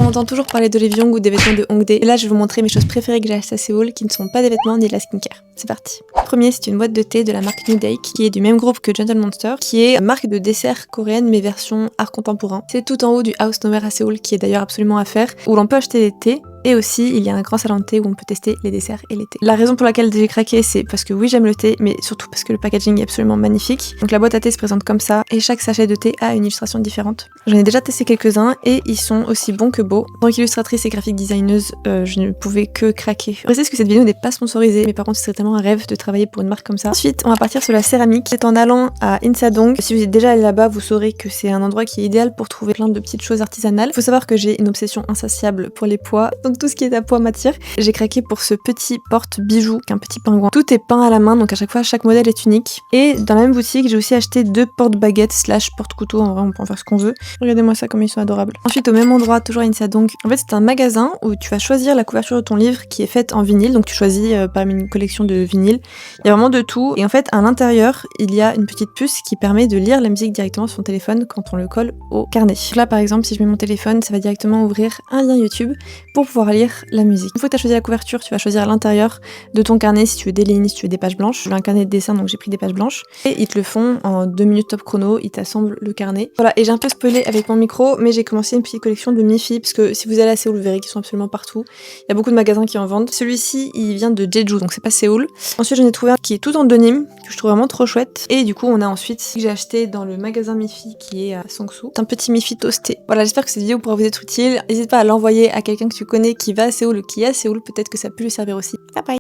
entend toujours parler d'Olive Young ou des vêtements de Hongdae. Et là, je vais vous montrer mes choses préférées que j'ai achetées à Séoul qui ne sont pas des vêtements ni de la skincare. C'est parti. Le premier, c'est une boîte de thé de la marque New Dake qui est du même groupe que Gentle Monster, qui est une marque de dessert coréenne mais version art contemporain. C'est tout en haut du House Nowhere à Séoul qui est d'ailleurs absolument à faire, où l'on peut acheter des thés. Et aussi, il y a un grand salon de thé où on peut tester les desserts et les thés. La raison pour laquelle j'ai craqué, c'est parce que oui, j'aime le thé, mais surtout parce que le packaging est absolument magnifique. Donc la boîte à thé se présente comme ça, et chaque sachet de thé a une illustration différente. J'en ai déjà testé quelques-uns, et ils sont aussi bons que beaux. En tant qu'illustratrice et graphic designeuse, je ne pouvais que craquer. Je précise que cette vidéo n'est pas sponsorisée, mais par contre, ce serait tellement un rêve de travailler pour une marque comme ça. Ensuite, on va partir sur la céramique. C'est en allant à Insadong. Si vous êtes déjà allé là-bas, vous saurez que c'est un endroit qui est idéal pour trouver plein de petites choses artisanales. Faut savoir que j'ai une obsession insatiable pour les pois, donc tout ce qui est à pois m'attire. J'ai craqué pour ce petit porte-bijou, un petit pingouin. Tout est peint à la main, donc à chaque fois, chaque modèle est unique. Et dans la même boutique, j'ai aussi acheté 2 porte-baguettes / porte-couteau. En vrai, on peut en faire ce qu'on veut. Regardez-moi ça, comme ils sont adorables. Ensuite, au même endroit, toujours à Insadong. En fait, c'est un magasin où tu vas choisir la couverture de ton livre qui est faite en vinyle. Donc tu choisis parmi une collection de vinyles. Il y a vraiment de tout. Et en fait, à l'intérieur, il y a une petite puce qui permet de lire la musique directement sur son téléphone quand on le colle au carnet. Donc là, par exemple, si je mets mon téléphone, ça va directement ouvrir un lien YouTube pour pouvoir lire la musique. Une fois que tu as choisi la couverture, tu vas choisir à l'intérieur de ton carnet si tu veux des lignes, si tu veux des pages blanches. J'ai un carnet de dessin, donc j'ai pris des pages blanches. Et ils te le font en 2 minutes top chrono, ils t'assemblent le carnet. Voilà, et j'ai un peu spoilé avec mon micro, mais j'ai commencé une petite collection de Mi-Fi, parce que si vous allez à Séoul, vous verrez qu'ils sont absolument partout. Il y a beaucoup de magasins qui en vendent. Celui-ci, il vient de Jeju, donc c'est pas Séoul. Ensuite, j'en ai trouvé un qui est tout en denim, que je trouve vraiment trop chouette. Et du coup, on a ensuite ce que j'ai acheté dans le magasin Mi-Fi qui est à Songsu. C'est un petit Mi-Fi toasté. Voilà, j'espère que cette vidéo pourra vous être utile. N'hésite pas à l'envoyer à quelqu'un que tu connais qui va à Séoul ou qui est à Séoul, peut-être que ça peut lui servir aussi. Bye bye!